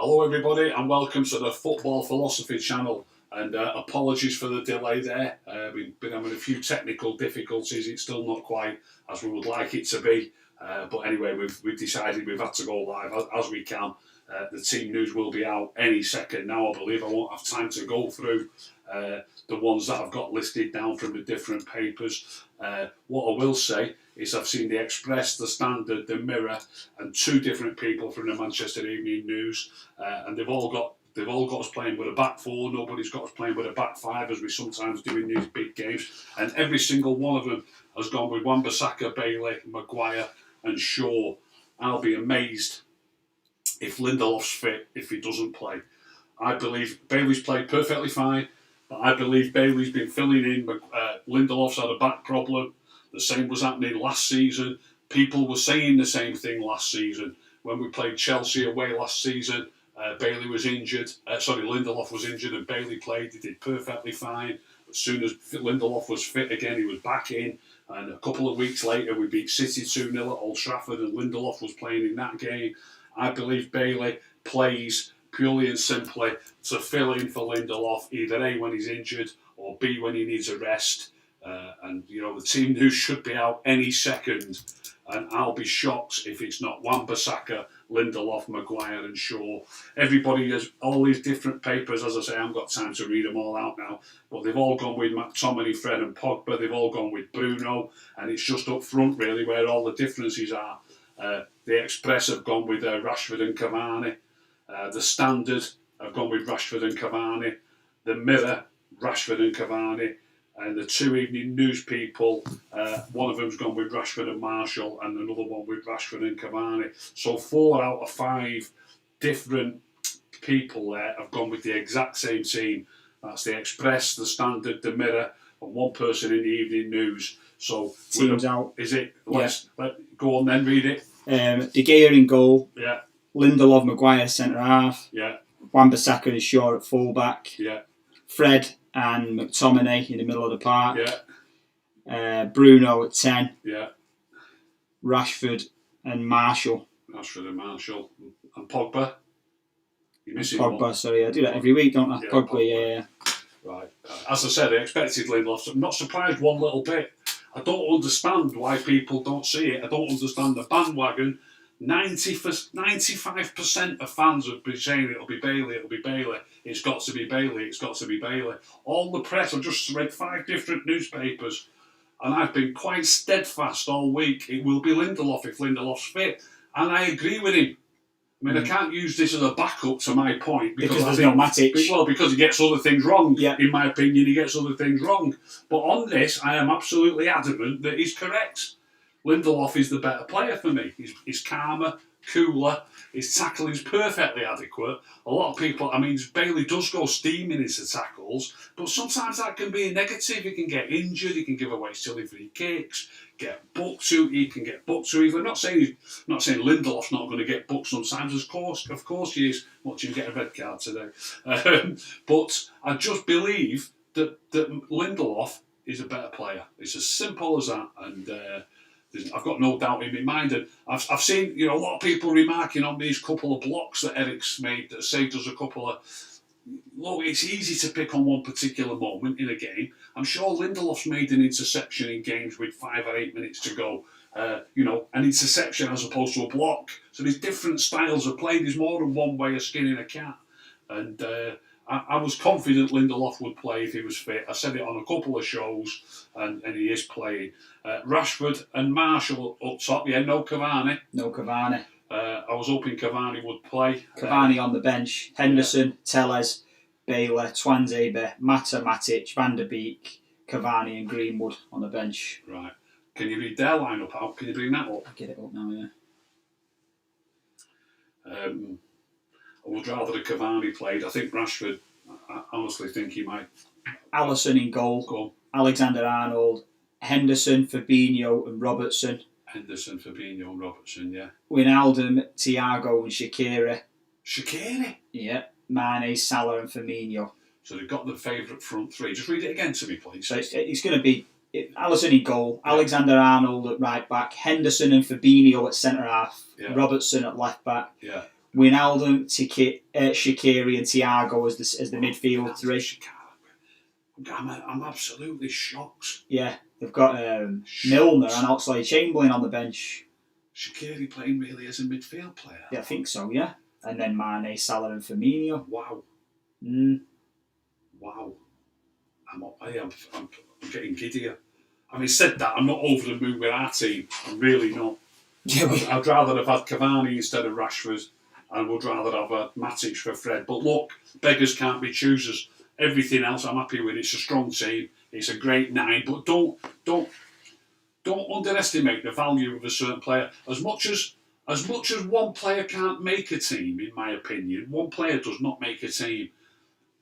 Hello everybody and welcome to the Football Philosophy channel, and apologies for the delay there. We've been having a few technical difficulties. It's still not quite as we would like it to be, but anyway we've decided we've had to go live as we can. The team news will be out any second now, I believe. I won't have time to go through the ones that I've got listed down from the different papers. What I will say is I've seen the Express, the Standard, the Mirror, and two different people from the Manchester Evening News, and they've all got us playing with a back four. Nobody's got us playing with a back five, as we sometimes do in these big games. And every single one of them has gone with Wan-Bissaka, Bailey, Maguire, and Shaw. I'll be amazed if Lindelof's fit if he doesn't play. I believe Bailey's played perfectly fine, but I believe Bailey's been filling in. Lindelof's had a back problem. The same was happening last season. People were saying the same thing last season. When we played Chelsea away last season, Bailey was injured. Lindelof was injured and Bailey played. He did perfectly fine. As soon as Lindelof was fit again, he was back in. And a couple of weeks later, we beat City 2-0 at Old Trafford and Lindelof was playing in that game. I believe Bailey plays purely and simply to fill in for Lindelof, either A, when he's injured, or B, when he needs a rest. The team news should be out any second, and I'll be shocked if it's not Wan-Bissaka, Lindelof, Maguire and Shaw. Everybody has all these different papers. As I say, I haven't got time to read them all out now, but they've all gone with McTominay, Fred and Pogba. They've all gone with Bruno, and it's just up front really where all the differences are. The Express have gone with Rashford and Cavani. The Standard have gone with Rashford and Cavani. The Mirror, Rashford and Cavani. And the two Evening News people, one of them's gone with Rashford and Marshall, and another one with Rashford and Cavani. So 4 out of 5 different people there have gone with the exact same team. That's the Express, the Standard, the Mirror, and one person in the Evening News. So teams out. Is it? Let's go on then. Read it. De Gea in goal. Yeah. Lindelof, Maguire centre half. Yeah. Wan-Bissaka and Shaw at full back. Yeah. Fred and McTominay in the middle of the park. Yeah. Bruno at 10. Yeah. Rashford and Marshall. And Pogba. You're missing Pogba, one. sorry, I do that every week, don't I? Yeah, Pogba, yeah. Right. As I said, I expected Lindelof. I'm not surprised one little bit. I don't understand why people don't see it. I don't understand the bandwagon. 95% of fans have been saying it'll be Bailey. It's got to be Bailey. All the press, I've just read 5 different newspapers and I've been quite steadfast all week. It will be Lindelof if Lindelof's fit. And I agree with him. I mean, I can't use this as a backup to my point because there's no Matic. Well, because he gets other things wrong. Yeah. In my opinion, he gets other things wrong. But on this, I am absolutely adamant that he's correct. Lindelof is the better player for me. He's calmer, cooler. His tackling is perfectly adequate. A lot of people, Bailey does go steaming into tackles, but sometimes that can be a negative. He can get injured. He can give away silly free kicks. He can get booked too easily. I'm not saying Lindelof's not going to get booked sometimes. Of course he is. Watch him get a red card today. But I just believe that Lindelof is a better player. It's as simple as that. And I've got no doubt in my mind. And I've seen a lot of people remarking on these couple of blocks that Eric's made that saved us a couple of. Look, it's easy to pick on one particular moment in a game. I'm sure Lindelof's made an interception in games with 5 or 8 minutes to go. An interception as opposed to a block. So there's different styles of play. There's more than one way of skinning a cat. And I was confident Lindelof would play if he was fit. I said it on a couple of shows, and he is playing. Rashford and Marshall up top. Yeah, no Cavani. I was hoping Cavani would play. Cavani on the bench. Henderson, Telles, Bailey, Twanzebe, Matic, Van der Beek, Cavani and Greenwood on the bench. Right. Can you read their line-up out? Can you bring that up? I'll get it up now, yeah. I would rather the Cavani played. I think Rashford, I honestly think he might. Alisson in goal. Go. Alexander Arnold, Henderson, Fabinho and Robertson. Yeah. Wijnaldum, Thiago and Shaqiri. Shaqiri? Yeah. Mane, Salah and Firmino. So they've got the favourite front three. Just read it again to me, please. So it's going to be Alisson in goal, yeah. Alexander Arnold at right back, Henderson and Fabinho at centre half, yeah. Robertson at left back, yeah. Wijnaldum, Shaqiri and Thiago as the midfield three. I'm absolutely shocked. Yeah, they've got Milner and Oxlade-Chamberlain on the bench. Shaqiri playing really as a midfield player? Yeah, I think so, yeah. And then Mane, Salah and Firmino. Wow. Wow. I'm getting giddier. Having said that, I'm not over the moon with our team. I'm really not. Yeah, I'd rather have had Cavani instead of Rashford, and would rather have had Matic for Fred. But look, beggars can't be choosers. Everything else I'm happy with. It's a strong team. It's a great 9. But don't underestimate the value of a certain player. As much as one player can't make a team, in my opinion, one player does not make a team.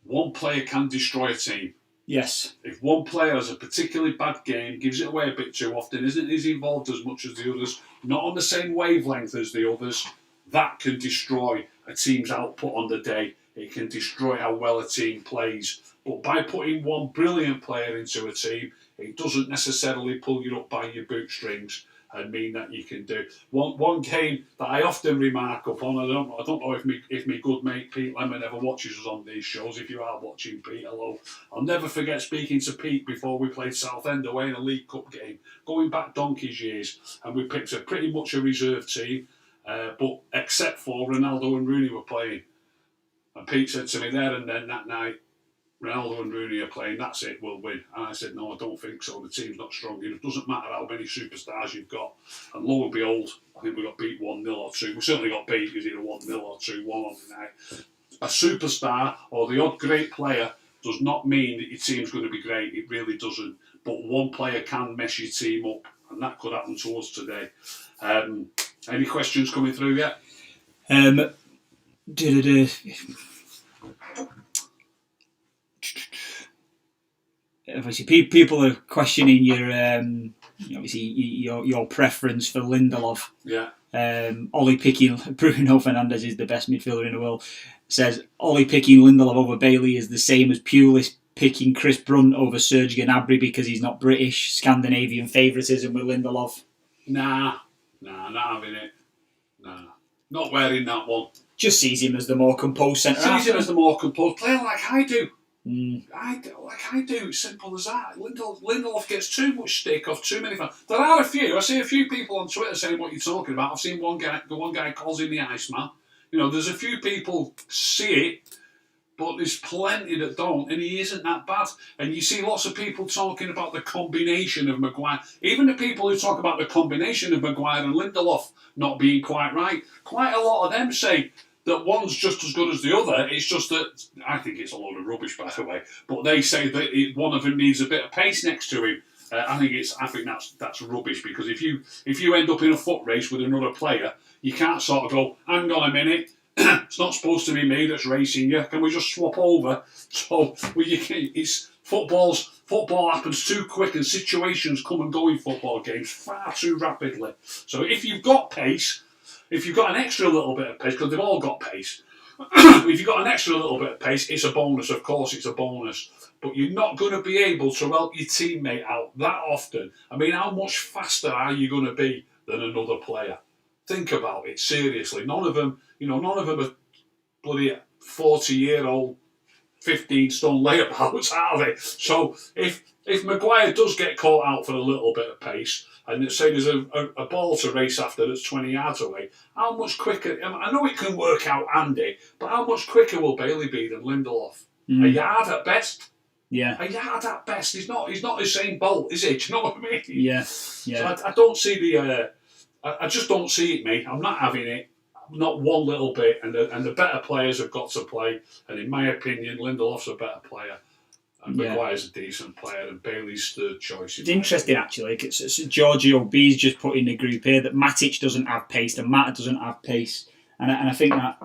One player can destroy a team. Yes. If one player has a particularly bad game, gives it away a bit too often, isn't as involved as much as the others, not on the same wavelength as the others, that can destroy a team's output on the day. It can destroy how well a team plays. But by putting one brilliant player into a team, it doesn't necessarily pull you up by your bootstrings and mean that you can do. One game that I often remark upon, I don't know if my good mate Pete Lemon ever watches us on these shows. If you are watching, Pete, hello. I'll never forget speaking to Pete before we played Southend away in a League Cup game, going back donkey's years, and we picked pretty much a reserve team, but except for Ronaldo and Rooney were playing. And Pete said to me there and then that night, Ronaldo and Rooney are playing, that's it, we'll win. And I said, no, I don't think so. The team's not strong enough. It doesn't matter how many superstars you've got. And lo and behold, I think we got beat 1-0 or 2. We certainly got beat, either 1-0 or 2-1 on the night. A superstar or the odd great player does not mean that your team's going to be great. It really doesn't. But one player can mess your team up, and that could happen to us today. Any questions coming through yet? Obviously, people are questioning your obviously your preference for Lindelof. Yeah. Ollie picking Bruno Fernandes is the best midfielder in the world. Says Ollie picking Lindelof over Bailey is the same as Pulis picking Chris Brunt over Serge Gnabry because he's not British. Scandinavian favouritism with Lindelof. Nah, not having it. Nah, not wearing that one. Just sees him as the more composed centre half. Sees him as the more composed player, like I do. I do. Simple as that. Lindelof gets too much stick off too many fans. There are a few. I see a few people on Twitter saying what you're talking about. I've seen one guy calls him the Iceman. You know, there's a few people see it, but there's plenty that don't, and he isn't that bad. And you see lots of people talking about the combination of Maguire. Even the people who talk about the combination of Maguire and Lindelof not being quite right, quite a lot of them say that one's just as good as the other. It's just that, I think it's a load of rubbish, by the way, but they say that one of them needs a bit of pace next to him. I think that's rubbish, because if you end up in a foot race with another player, you can't sort of go, hang on a minute, it's not supposed to be me that's racing you. Can we just swap over? So football happens too quick, and situations come and go in football games far too rapidly. So if you've got pace, if you've got an extra little bit of pace, because they've all got pace, if you've got an extra little bit of pace, it's a bonus. Of course, it's a bonus. But you're not going to be able to help your teammate out that often. I mean, how much faster are you going to be than another player? Think about it, seriously. None of them are bloody 40-year-old 15-stone layabouts, are they? So if Maguire does get caught out for a little bit of pace, and say there's a ball to race after that's 20 yards away, how much quicker? I know it can work out, Andy, but how much quicker will Bailey be than Lindelof? A yard at best. Yeah. A yard at best. He's not Usain Bolt, is he? Do you know what I mean? Yeah. So I don't see I just don't see it, mate. I'm not having it. Not one little bit. And the better players have got to play. And in my opinion, Lindelof's a better player. And Maguire's a decent player. And Bailey's third choice. It's interesting, actually. It's Giorgio B's just put in the group here that Matic doesn't have pace and Mata doesn't have pace. And I think that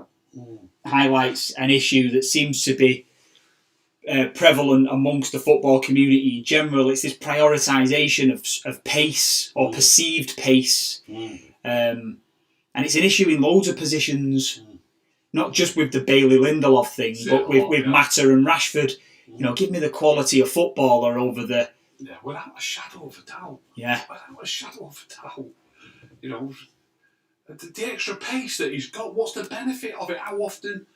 highlights an issue that seems to be prevalent amongst the football community in general. It's this prioritisation of pace or perceived pace. And it's an issue in loads of positions, not just with the Bailey Lindelof thing, but with Mata and Rashford. You know, give me the quality of footballer over the... Yeah, without a shadow of a doubt. Yeah. Without a shadow of a doubt. You know, the extra pace that he's got, what's the benefit of it? How often?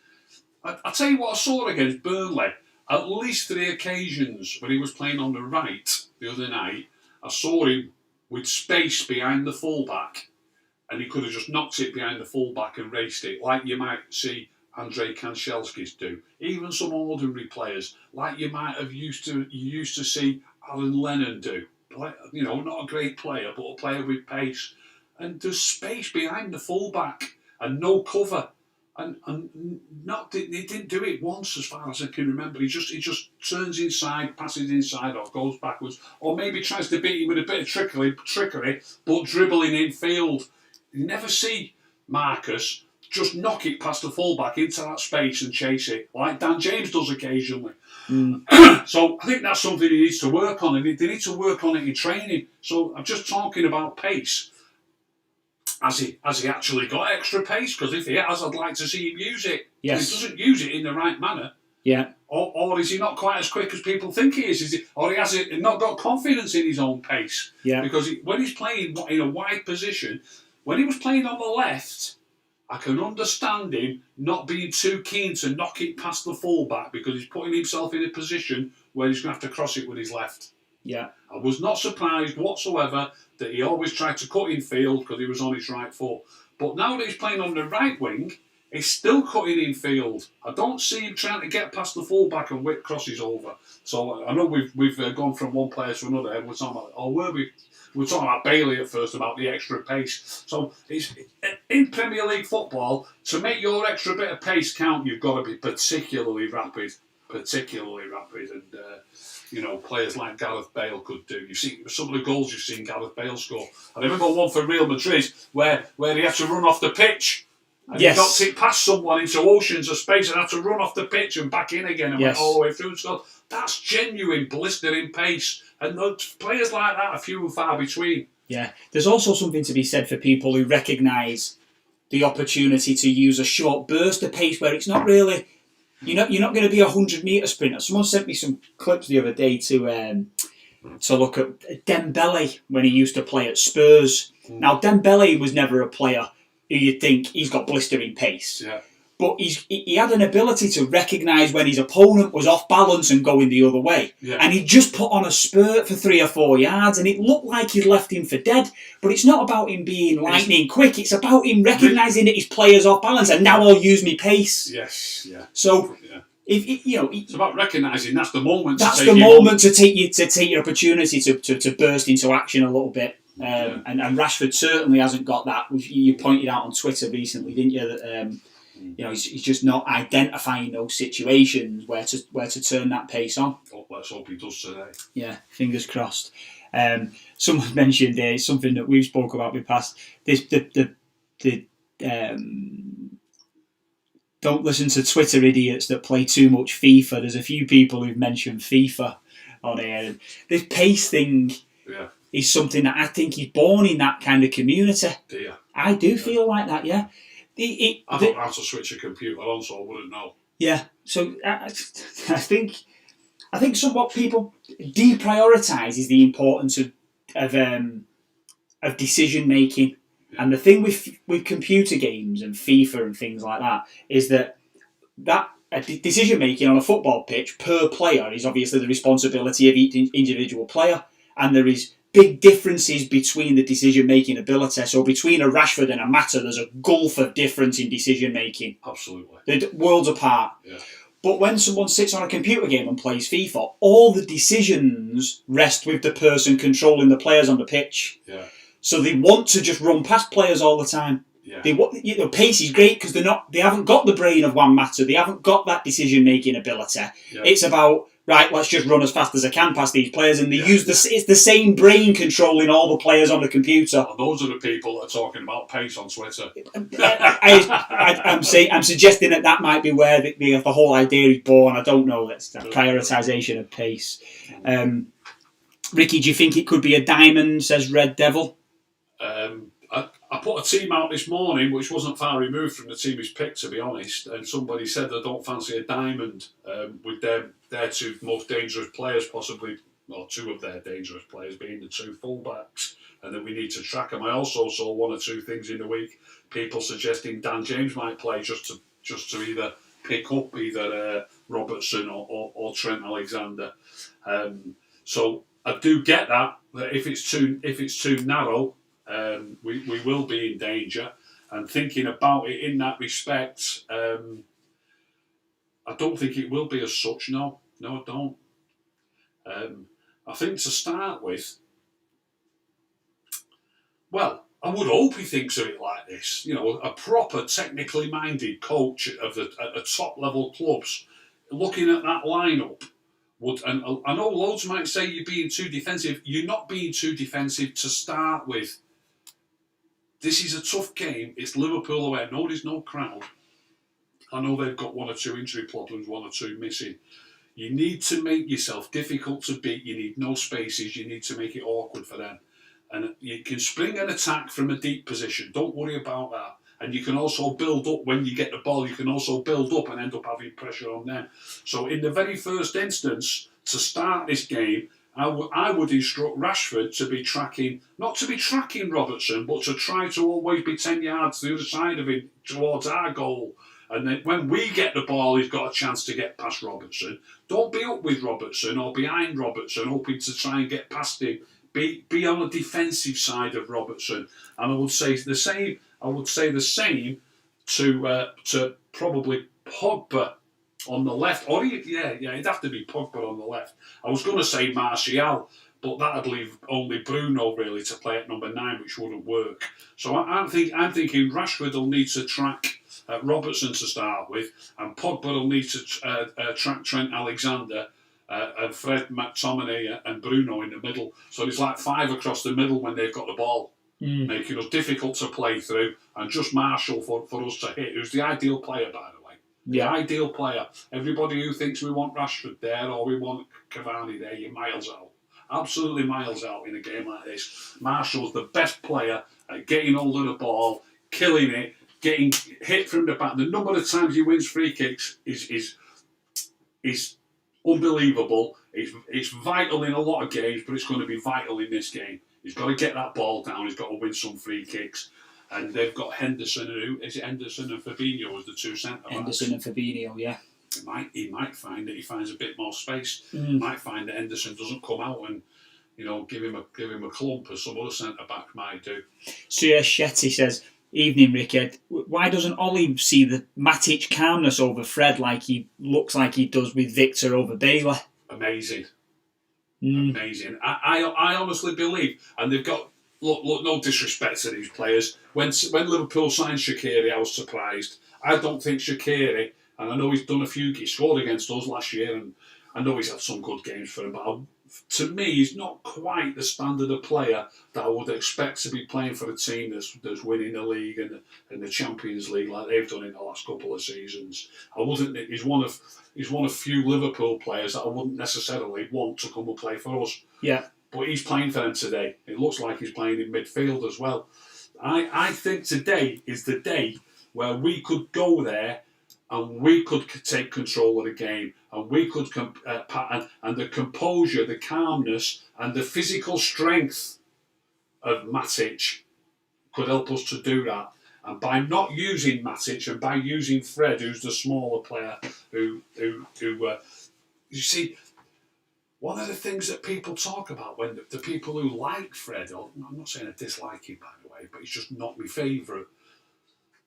I'll tell you what I saw against Burnley. At least 3 occasions when he was playing on the right the other night, I saw him with space behind the fullback, and he could have just knocked it behind the fullback and raced it, like you might see Andrei Kanchelskis do. Even some ordinary players, like you might have used to see Alan Lennon do. You know, not a great player, but a player with pace. And there's space behind the fullback and no cover. And he didn't do it once, as far as I can remember. He just turns inside, passes inside, or goes backwards, or maybe tries to beat him with a bit of trickery, but dribbling in field. You never see Marcus just knock it past the fullback into that space and chase it, like Dan James does occasionally. So I think that's something he needs to work on, and they need to work on it in training. So I'm just talking about pace. Has he actually got extra pace? Because if he has, I'd like to see him use it. Yes. But he doesn't use it in the right manner. Yeah. Or is he not quite as quick as people think he is? Or he has not got confidence in his own pace? Yeah. Because when he's playing in a wide position, when he was playing on the left, I can understand him not being too keen to knock it past the fullback because he's putting himself in a position where he's going to have to cross it with his left. Yeah. I was not surprised whatsoever that he always tried to cut in field because he was on his right foot. But now that he's playing on the right wing, he's still cutting in field. I don't see him trying to get past the fullback and whip crosses over. So I know we've gone from one player to another. And we're talking about, we were talking about Bailey at first about the extra pace. So it's, in Premier League football, to make your extra bit of pace count, you've got to be particularly rapid, and players like Gareth Bale could do. You see some of the goals you've seen Gareth Bale score. I remember one for Real Madrid where he had to run off the pitch. And he got it past someone into oceans of space and had to run off the pitch and back in again and went all the way through and scored. That's genuine blistering pace. And players like that are few and far between. Yeah. There's also something to be said for people who recognise the opportunity to use a short burst of pace where it's not really... You're not going to be a 100-metre sprinter. Someone sent me some clips the other day to look at Dembele when he used to play at Spurs. Now, Dembele was never a player who you'd think he's got blistering pace. Yeah. But he had an ability to recognise when his opponent was off balance and going the other way. Yeah. And he just put on a spurt for 3 or 4 yards and it looked like he'd left him for dead. But it's not about him being lightning quick. It's about him recognising that his player's off balance and now I'll use my pace. Yes, yeah. So... it's about recognising that's the moment. That's the moment to take your opportunity to burst into action a little bit. And Rashford certainly hasn't got that. You pointed out on Twitter recently, didn't you? That he's just not identifying those situations where to turn that pace on. Oh, let's hope he does today. Yeah, fingers crossed. Someone mentioned something that we've spoke about in the past. Don't listen to Twitter idiots that play too much FIFA. There's a few people who've mentioned FIFA on here. And this pace thing is something that I think is born in that kind of community. Do you? I do feel like that, yeah. I don't know how to switch a computer on, so I wouldn't know. Yeah, so I think what people deprioritise is the importance of decision making. And the thing with computer games and FIFA and things like that is that decision making on a football pitch per player is obviously the responsibility of each individual player, and there is big differences between the decision making ability. So between a Rashford and a Mata, there's a gulf of difference in decision making. Absolutely, they're worlds apart. Yeah. But when someone sits on a computer game and plays FIFA, all the decisions rest with the person controlling the players on the pitch. Yeah. So they want to just run past players all the time. Yeah. Pace is great because they haven't got the brain of Juan Mata. They haven't got that decision making ability. Yeah. It's about let's just run as fast as I can past these players, and they use it's the same brain controlling all the players on the computer. And those are the people that are talking about pace on Twitter. I'm suggesting that might be where the whole idea is born. I don't know. That's that prioritisation of pace. Ricky, do you think it could be a diamond? Says Red Devil. I put a team out this morning which wasn't far removed from the team he's picked, to be honest, and somebody said they don't fancy a diamond with their two most dangerous players possibly or two of their dangerous players being the two fullbacks, and that we need to track them. I also saw one or two things in the week, people suggesting Dan James might play just to either pick up either Robertson or Trent Alexander. So I do get that if it's too narrow, we will be in danger. And thinking about it in that respect, I don't think it will be as such. No, I don't. I think to start with, well, I would hope he thinks of it like this. You know, a proper technically minded coach at the top level clubs, looking at that lineup, would. And I know loads might say you're being too defensive. You're not being too defensive to start with. This is a tough game. It's Liverpool away. I know there's no crowd. I know they've got one or two injury problems, one or two missing. You need to make yourself difficult to beat. You need no spaces. You need to make it awkward for them. And you can spring an attack from a deep position. Don't worry about that. And you can also build up when you get the ball. You can also build up and end up having pressure on them. So in the very first instance, to start this game, I would instruct Rashford to be tracking, not to be tracking Robertson, but to try to always be 10 yards to the other side of him towards our goal. And then when we get the ball, he's got a chance to get past Robertson. Don't be up with Robertson or behind Robertson, hoping to try and get past him. Be on the defensive side of Robertson. And I would say the same. I would say the same to probably Pogba on the left. Or it'd have to be Pogba on the left. I was going to say Martial, but that'd leave only Bruno really to play at number 9, which wouldn't work. So I'm thinking Rashford will need to track Robertson to start with, and Pogba will need to track Trent Alexander, and Fred, McTominay and Bruno in the middle. So there's like 5 across the middle when they've got the ball, making us difficult to play through, and just Marshall for us to hit, who's the ideal player, by the way. The ideal player. Everybody who thinks we want Rashford there or we want Cavani there, you're miles out. Absolutely miles out in a game like this. Marshall's the best player at getting hold of the ball, killing it, getting hit from the back. The number of times he wins free kicks is unbelievable. It's vital in a lot of games, but it's going to be vital in this game. He's got to get that ball down. He's got to win some free kicks. And they've got Henderson and Henderson and Fabinho as the two centre backs. Henderson and Fabinho, yeah. He might find that he finds a bit more space. He might find that Henderson doesn't come out and give him a clump as some other centre back might do. Suya Shetty says, "Evening, Rickhead. Why doesn't Ollie see the Matic calmness over Fred like he looks like he does with Victor over Bailey?" Amazing. Amazing. I honestly believe, and they've got, look, no disrespect to these players. When Liverpool signed Shaqiri, I was surprised. I don't think Shaqiri, and I know he scored against us last year, and I know he's had some good games for him, but to me, he's not quite the standard of player that I would expect to be playing for a team that's winning the league and the Champions League like they've done in the last couple of seasons. He's one of few Liverpool players that I wouldn't necessarily want to come and play for us. Yeah. But he's playing for them today. It looks like he's playing in midfield as well. I think today is the day where we could go there and we could take control of the game, and we could and the composure, the calmness, and the physical strength of Matic could help us to do that. And by not using Matic and by using Fred, who's the smaller player, who you see. One of the things that people talk about when the people who like Fred, I'm not saying I dislike him by the way, but he's just not my favourite.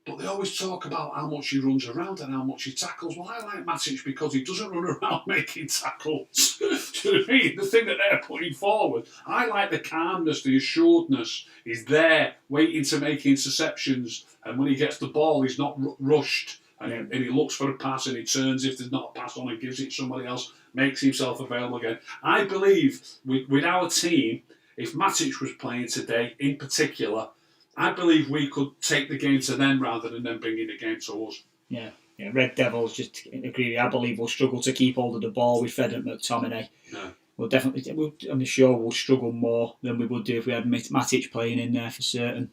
But they always talk about how much he runs around and how much he tackles. Well, I like Matic because he doesn't run around making tackles. Do you know what I mean? The thing that they're putting forward. I like the calmness, the assuredness. He's there, waiting to make interceptions. And when he gets the ball, he's not rushed. And he looks for a pass and he turns if there's not a pass on and gives it to somebody else, makes himself available again. I believe with our team, if Matic was playing today in particular, I believe we could take the game to them rather than them bringing the game to us. Yeah. Red Devils, just agree. I believe we'll struggle to keep hold of the ball with Fred and McTominay. No. We'll definitely, on the show, we'll struggle more than we would do if we had Matic playing in there for certain.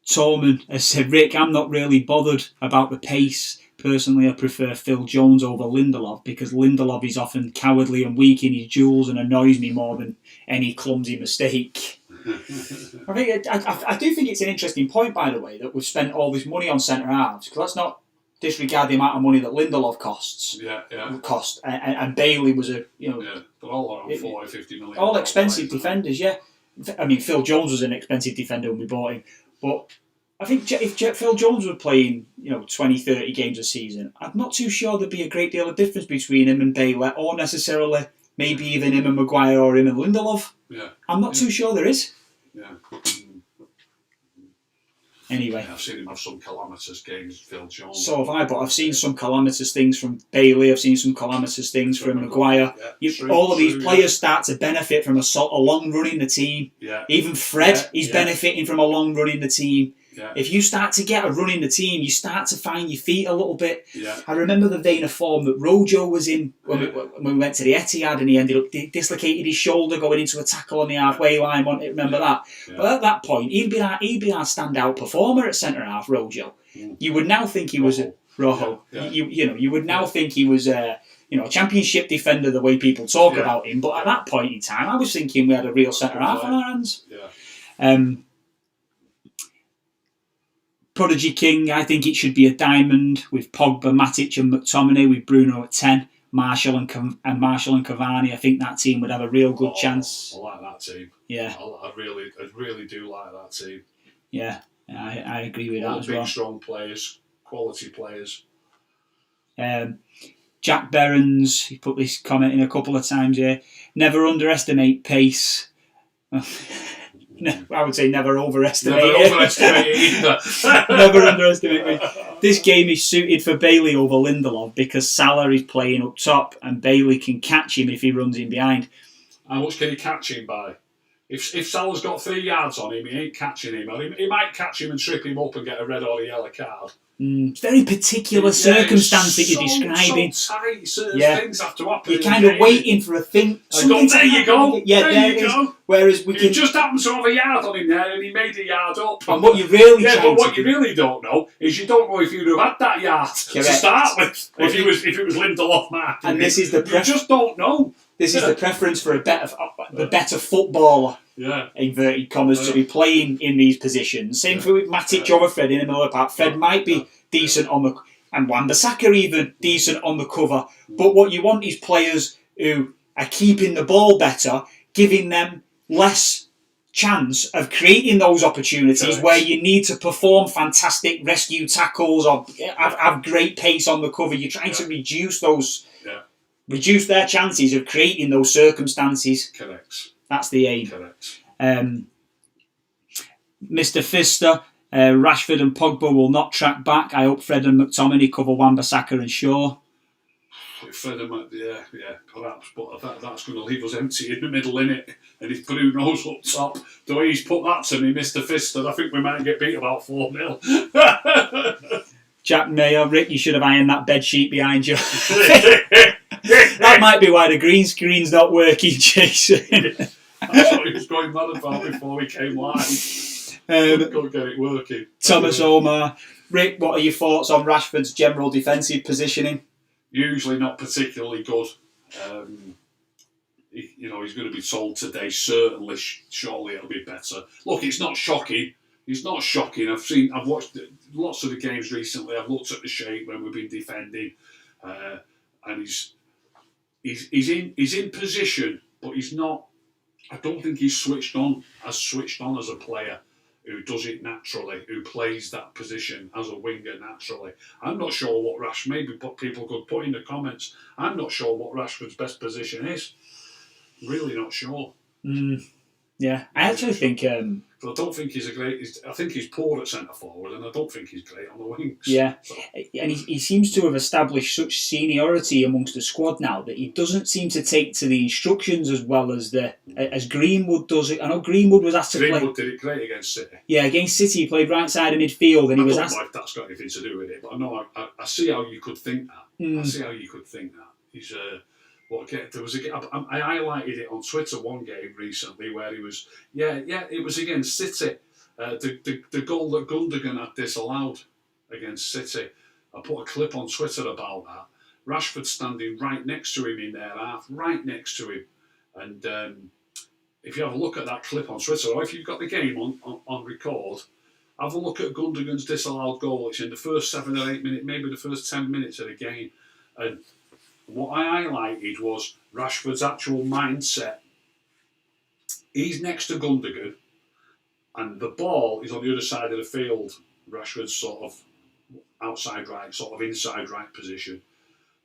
Torman has said, Rick, I'm not really bothered about the pace Personally, I prefer Phil Jones over Lindelof because Lindelof is often cowardly and weak in his duels and annoys me more than any clumsy mistake. I do think it's an interesting point, by the way, that we've spent all this money on centre halves, because let's not disregard the amount of money that Lindelof costs. And Bailey was but all around 40, 50 million. All expensive defenders, yeah. I mean, Phil Jones was an expensive defender when we bought him, but I think if Phil Jones were playing, 20, 30 games a season, I'm not too sure there'd be a great deal of difference between him and Bailey, or necessarily maybe even him and Maguire or him and Lindelof. Yeah. I'm not too sure there is. Yeah. Anyway. Yeah, I've seen him have some calamitous games, Phil Jones. So have I, but I've seen some calamitous things from Bailey, I've seen some calamitous things from Maguire. Yeah, all of these players start to benefit from a long run in the team. Yeah. Even Fred, he's benefiting from a long run in the team. Yeah. If you start to get a run in the team, you start to find your feet a little bit. Yeah. I remember the vein of form that Rojo was in when we went to the Etihad, and he ended up dislocated his shoulder going into a tackle on the halfway line. Remember that? Yeah. But at that point, he'd be our standout performer at centre half, Rojo. You would now think he was Rojo. Yeah. You would now think he was a championship defender the way people talk about him. But at that point in time, I was thinking we had a real centre half on our hands. Yeah. Prodigy King, I think it should be a diamond with Pogba, Matic and McTominay, with Bruno at 10, Marshall and Cavani. I think that team would have a real good chance. I like that team. Yeah. I really do like that team. Yeah, I agree with that as well. Big, strong players, quality players. Jack Berens, he put this comment in a couple of times here. Never underestimate pace. I would say never overestimate it. Never overestimate it either. Never underestimate it. This game is suited for Bailey over Lindelof because Salah is playing up top and Bailey can catch him if he runs in behind. How much can he catch him by? If Salah's got 3 yards on him, he ain't catching him. Or he might catch him and trip him up and get a red or a yellow card. It's very particular circumstance that you're describing. So tight, things have to happen. You're kind of waiting for a thing. There you go. Yeah, there you go. Whereas it just happened to have a yard on him there, and he made a yard up. And what you really don't know is you don't know if you'd have had that yard to start with. If it was Lindelof marking. And this is the you just don't know. This is the preference for the better footballer. Yeah. Inverted commas, to be playing in these positions. Same for with Matic or Fred in the middle of the park. Fred might be decent on the, and Wan-Bissaka even decent on the cover. But what you want is players who are keeping the ball better, giving them less chance of creating those opportunities where you need to perform fantastic rescue tackles or have great pace on the cover. You're trying to reduce their chances of creating those circumstances. Correct. That's the aim. Correct. Mr. Fister, Rashford and Pogba will not track back. I hope Fred and McTominay cover Wan-Bissaka and Shaw. Fred and perhaps, but that's going to leave us empty in the middle, innit? And if Bruno's up top, the way he's put that to me, Mr. Fister, I think we might get beat about 4-0. Jack Mayer, Rick, you should have ironed that bed sheet behind you. That might be why the green screen's not working, Jason. That's what he was going mad about before we came live. Couldn't get it working. Thomas Omar. Rick, what are your thoughts on Rashford's general defensive positioning? Usually not particularly good. He's going to be told today, surely it'll be better. Look, it's not shocking. It's not shocking. I've watched lots of the games recently. I've looked at the shape when we've been defending, and he's in position, but he's not. I don't think he's switched on as a player who does it naturally, who plays that position as a winger naturally. I'm not sure what maybe people could put in the comments. I'm not sure what Rashford's best position is. Really not sure. Yeah, I actually think. But I don't think he's I think he's poor at centre forward, and I don't think he's great on the wings. Yeah, so. And he seems to have established such seniority amongst the squad now that he doesn't seem to take to the instructions as well as Greenwood does it. I know Greenwood was asked to play. Greenwood did it great against City. Yeah, against City he played right side of midfield, and he was asked. I don't know if that's got anything to do with it, but I know I see how you could think that. I see how you could think that. He's there was I highlighted it on Twitter one game recently where he was it was against City, the goal that Gundogan had disallowed against City, I put a clip on Twitter about that. Rashford standing right next to him in their half, right next to him. And if you have a look at that clip on Twitter, or if you've got the game on record, have a look at Gundogan's disallowed goal. It's in the first 7 or 8 minutes, maybe the first 10 minutes of the game. And what I highlighted was Rashford's actual mindset. He's next to Gundogan, and the ball is on the other side of the field. Rashford's sort of outside right, sort of inside right position.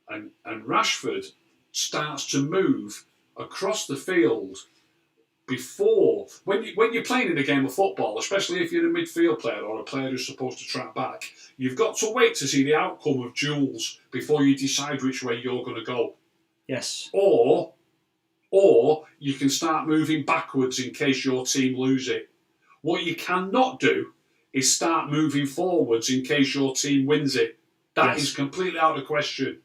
And Rashford starts to move across the field before, when you're playing in a game of football, especially if you're a midfield player or a player who's supposed to track back, you've got to wait to see the outcome of duels before you decide which way you're going to go. Yes. Or you can start moving backwards in case your team lose it. What you cannot do is start moving forwards in case your team wins it. That is completely out of the question.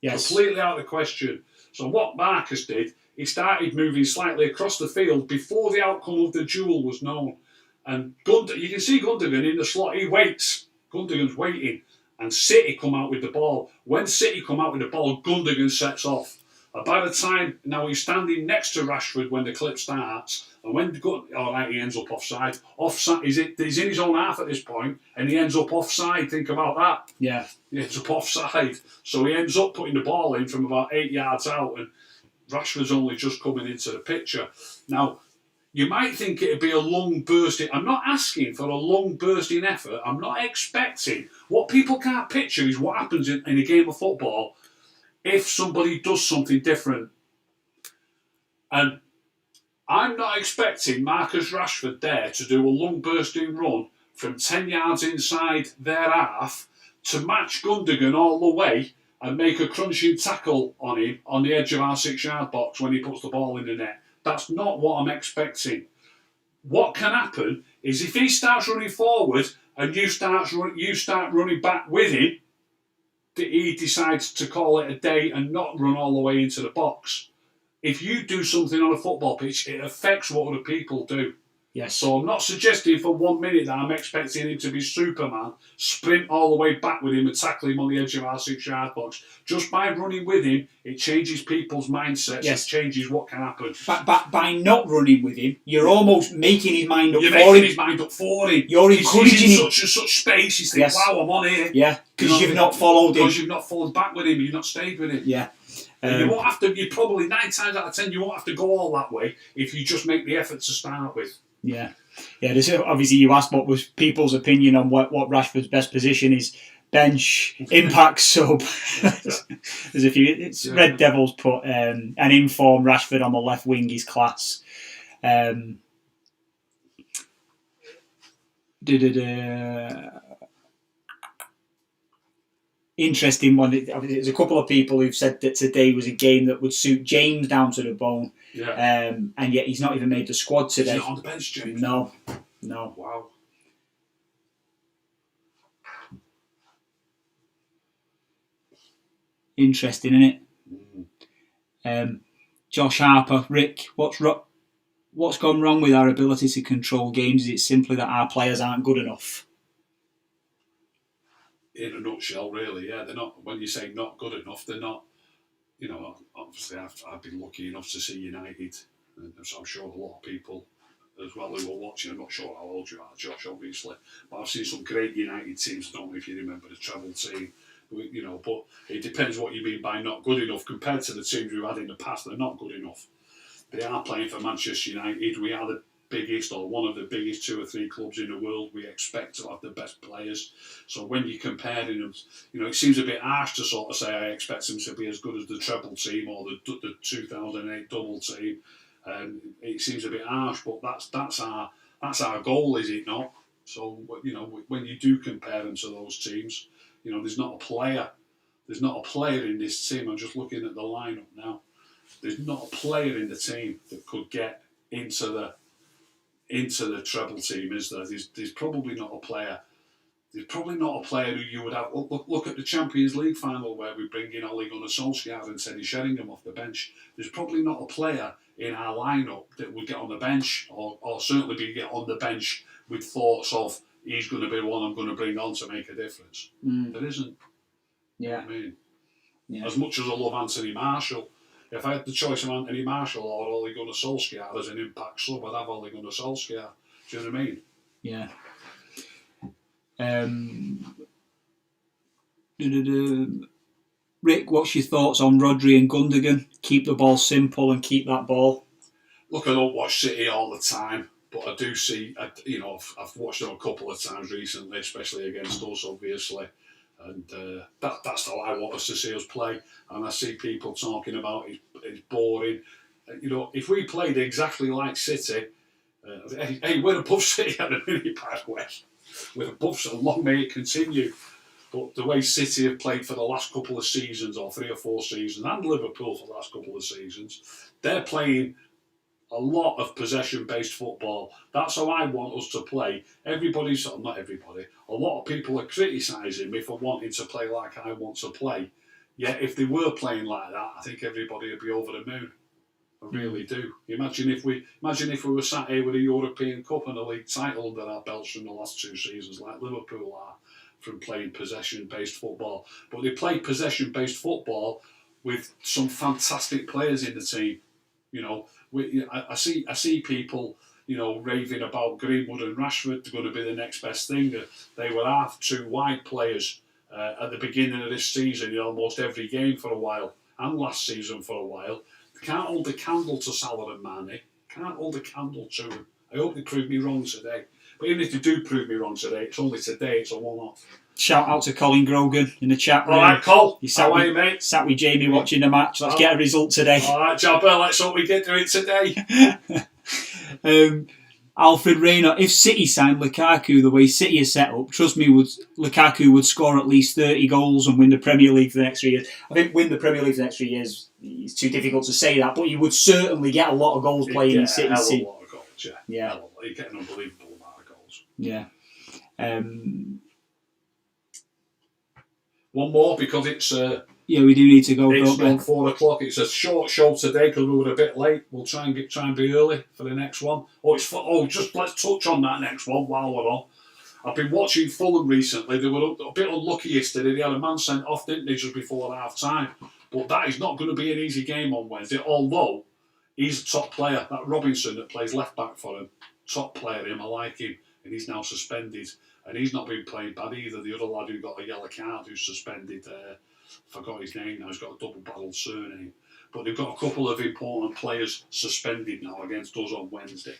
Yes. Completely out of the question. So what Marcus did, he started moving slightly across the field before the outcome of the duel was known. And you can see Gundogan in the slot, he waits. Gundogan's waiting. And City come out with the ball. When City come out with the ball, Gundogan sets off. And by the time, now he's standing next to Rashford when the clip starts, and when he ends up offside. Offside, he's in his own half at this point, and he ends up offside. Think about that. Yeah. He ends up offside. So he ends up putting the ball in from about 8 yards out, and Rashford's only just coming into the picture. Now, you might think it'd be a long bursting. I'm not asking for a long bursting effort. I'm not expecting. What people can't picture is what happens in a game of football if somebody does something different. And I'm not expecting Marcus Rashford there to do a long bursting run from 10 yards inside their half to match Gundogan all the way and make a crunching tackle on him on the edge of our 6-yard box when he puts the ball in the net. That's not what I'm expecting. What can happen is if he starts running forward and you start running back with him, he decides to call it a day and not run all the way into the box. If you do something on a football pitch, it affects what other people do. Yes. So I'm not suggesting for 1 minute that I'm expecting him to be Superman, sprint all the way back with him and tackle him on the edge of our 6-yard box. Just by running with him, it changes people's mindsets. Yes. It changes what can happen. But by not running with him, you're almost making his mind up for him. You're making his mind up for him. You're encouraging he's in him. such space. He's thinking, wow, I'm on here. Yeah, because you've not followed him. Because you've not followed back with him. You've not stayed with him. Yeah. You won't have to. You probably 9 times out of 10 you won't have to go all that way if you just make the effort to start with. Yeah. There's, obviously, you asked what was people's opinion on what Rashford's best position is. Bench, impact sub. There's a few. It's Red Devils put an informed Rashford on the left wing is class. Interesting one. There's a couple of people who've said that today was a game that would suit James down to the bone. Yeah. And yet he's not even made the squad today. He's not on the bench, James? No. Wow. Interesting, isn't it? Josh Harper, Rick, what's gone wrong with our ability to control games? Is it simply that our players aren't good enough? In a nutshell, really, yeah. They're not. When you say not good enough, they're not. You know, obviously, I've been lucky enough to see United, and I'm sure a lot of people as well who were watching. I'm not sure how old you are, Josh, obviously, but I've seen some great United teams. I don't know if you remember the treble team. You know, but it depends what you mean by not good enough compared to the teams we've had in the past. They're not good enough. They are playing for Manchester United. We are the biggest or one of the biggest 2 or 3 clubs in the world. We expect to have the best players. So when you're comparing them, you know, it seems a bit harsh to sort of say I expect them to be as good as the treble team or the 2008 double team. It seems a bit harsh, but that's our goal, is it not? So you know, when you do compare them to those teams, you know, there's not a player in this team. I'm just looking at the lineup now. There's not a player in the team that could get into the treble team, is there? There's probably not a player. There's probably not a player who you would have. Look at the Champions League final where we bring in Ole Gunnar Solskjaer and Teddy Sheringham off the bench. There's probably not a player in our lineup that would get on the bench, or certainly get on the bench with thoughts of he's going to be one I'm going to bring on to make a difference. There isn't. Yeah. I mean, Yeah. as much as I love Anthony Marshall, if I had the choice of Anthony Marshall or Ole Gunnar Solskjaer as an impact sub, I'd have Ole Gunnar Solskjaer. Do you know what I mean? Yeah. Rick, what's your thoughts on Rodri and Gundogan? Keep the ball simple and keep that ball. Look, I don't watch City all the time, but I do see, I've watched them a couple of times recently, especially against us, obviously. And that's how I want us to see us play. And I see people talking about it's boring. If we played exactly like City, we're above City at the minute, by the way. We're above so long may it continue. But the way City have played for the last couple of seasons, or 3 or 4 seasons, and Liverpool for the last couple of seasons, they're playing a lot of possession-based football. That's how I want us to play. Not everybody, a lot of people are criticising me for wanting to play like I want to play. Yet if they were playing like that, I think everybody would be over the moon. I really do. Imagine if we were sat here with a European Cup and a league title under our belts from the last 2 seasons, like Liverpool are, from playing possession-based football. But they play possession-based football with some fantastic players in the team. I see people, raving about Greenwood and Rashford. They're going to be the next best thing. They were half 2 wide players at the beginning of this season in almost every game for a while, and last season for a while. They can't hold a candle to Salah and Mane. Can't hold a candle to them. I hope they prove me wrong today. But even if they do prove me wrong today, it's only today. It's a one-off. Shout out to Colin Grogan in the chat room. All right, Col. How are you, mate? Sat with Jamie watching the match. Let's get a result today. All right, Jabber, let's hope we get to it today. Alfred Rayner, if City signed Lukaku the way City is set up, trust me, Lukaku would score at least 30 goals and win the Premier League for the next 3 years. I think win the Premier League for the next 3 years, it's too difficult to say that, but you would certainly get a lot of goals playing in City's team. A lot of goals, yeah. You get an unbelievable amount of goals. Yeah. One more, because it's... we do need to go. It's on 4 o'clock. It's a short show today because we were a bit late. We'll try and be early for the next one. Just let's touch on that next one while we're on. I've been watching Fulham recently. They were a bit unlucky yesterday. They had a man sent off, didn't they, just before half time. But that is not going to be an easy game on Wednesday. Although he's a top player. That Robinson that plays left back for him, top player. I like him, and he's now suspended. And he's not been playing bad either. The other lad who got a yellow card, who's suspended. Forgot his name now. He's got a double-barrelled surname. But they've got a couple of important players suspended now against us on Wednesday.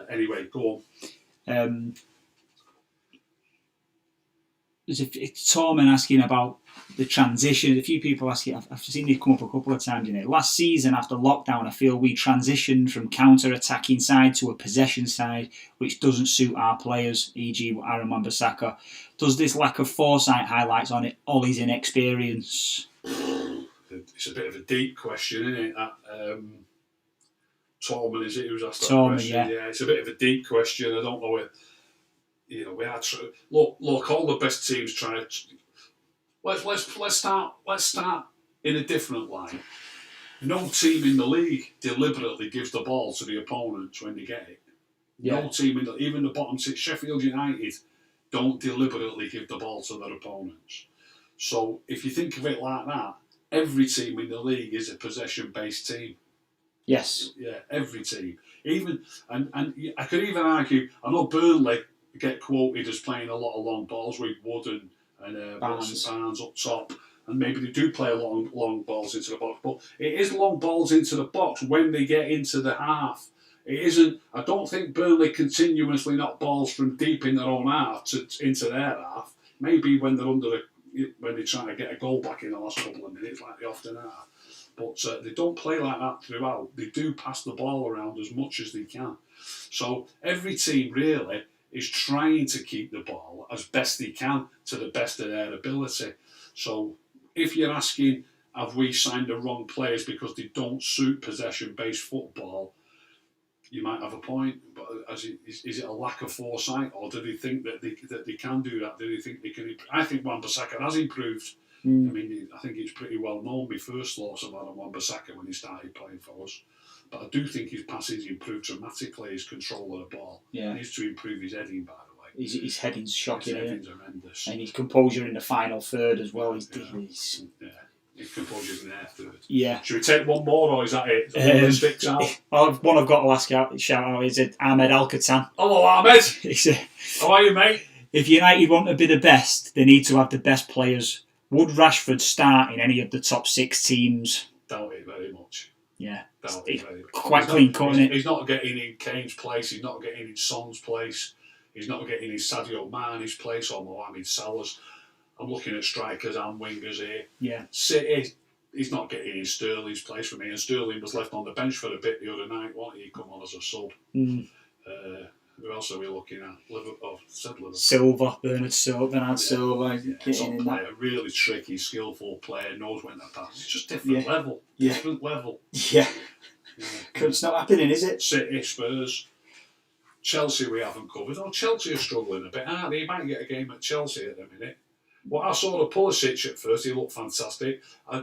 Anyway, go on. There's Torman asking about the transition. A few people asking. I've seen it come up a couple of times. Last season after lockdown, I feel we transitioned from counter-attacking side to a possession side, which doesn't suit our players, e.g. Aaron Wan-Bissaka. Does this lack of foresight highlights on Ollie's inexperience? It's a bit of a deep question, isn't it? Torman, is it, who's asked that question? Yeah, it's a bit of a deep question. I don't know it. We are look. All the best teams try. Let's start in a different line. No team in the league deliberately gives the ball to the opponents when they get it. Yeah. No team even the bottom six, Sheffield United, don't deliberately give the ball to their opponents. So if you think of it like that, every team in the league is a possession-based team. Yes. Yeah, every team. Even and I could even argue. I know Burnley get quoted as playing a lot of long balls with Wood and Barnes up top, and maybe they do play long balls into the box, but it is long balls into the box when they get into the half. It isn't. I don't think Burnley continuously knock balls from deep in their own half into their half. Maybe when they're when they try to get a goal back in the last couple of minutes, like they often are. But they don't play like that throughout. They do pass the ball around as much as they can. So every team really is trying to keep the ball as best they can to the best of their ability. So if you're asking, have we signed the wrong players because they don't suit possession-based football, you might have a point. But is it a lack of foresight, or do they think that they can do that? Do they think they can? I think Wan-Bissaka has improved. I mean, I think it's pretty well known. My first thoughts about Wan-Bissaka when he started playing for us. But I do think his passing's improved dramatically, his control of the ball. Yeah. He needs to improve his heading, by the way. His heading's shocking, his heading's horrendous. And his composure in the final third as well. His composure in the air third. Yeah. Should we take one more, or is that it? One sticks out. One I've got to shout out is Ahmed Al-Katan. Hello, Ahmed. How are you, mate? If United want to be the best, they need to have the best players. Would Rashford start in any of the top 6 teams? Doubt it very much. Yeah. Doubt it very much. Quite clean cut, isn't it? He's not getting in Kane's place. He's not getting in Son's place. He's not getting in Sadio Mane's place or Mohamed Salah's. I'm looking at strikers and wingers here. Yeah. City, he's not getting in Sterling's place for me. And Sterling was left on the bench for a bit the other night, wasn't he? He come on as a sub. Who else are we looking at? Liverpool. Silva, Bernard Silva. Top player, really tricky, skillful player, knows when to pass. It's just different level. Yeah. Different level. Yeah. It's not happening, is it? City, Spurs, Chelsea we haven't covered. Chelsea are struggling a bit, aren't they? You might get a game at Chelsea at the minute. Well, I saw Pulisic at first, he looked fantastic. I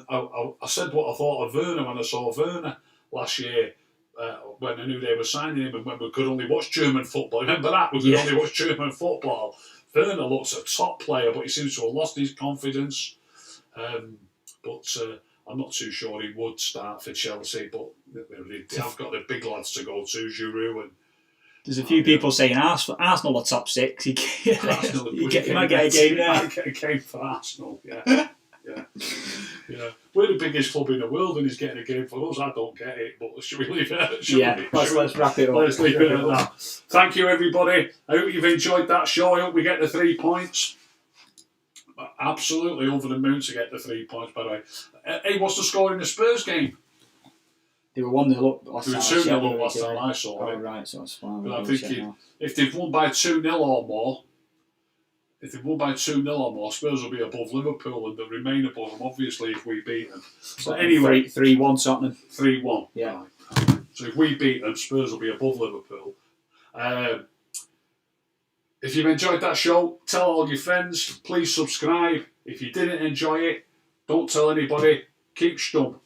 said what I thought of Werner when I saw Werner last year. When I knew they were signing him and when we could only watch German football. Remember that? We could only watch German football. Werner looks a top player, but he seems to have lost his confidence. But I'm not too sure he would start for Chelsea, but they have got the big lads to go to, Giroud and... There's a few people saying Arsenal are top 6. You might get a game there. Might get a game for Arsenal, yeah. We're the biggest club in the world and he's getting a game for us. I don't get it, but should we leave it? Let's wrap it up. Let's leave it at that. Thank you, everybody. I hope you've enjoyed that show. I hope we get the 3 points. Absolutely over the moon to get the 3 points, by the way. Hey, what's the score in the Spurs game? They were 1-0 up last time. They were 2-0 up last time I saw it. Oh, right, so it's fine. But I think if they've won by 2-0 or more, Spurs will be above Liverpool and they'll remain above them, obviously, if we beat them. So anyway, 3-1 Tottenham. 3-1. Yeah. Right. So if we beat them, Spurs will be above Liverpool. If you've enjoyed that show, tell all your friends. Please subscribe. If you didn't enjoy it, don't tell anybody. Keep stum.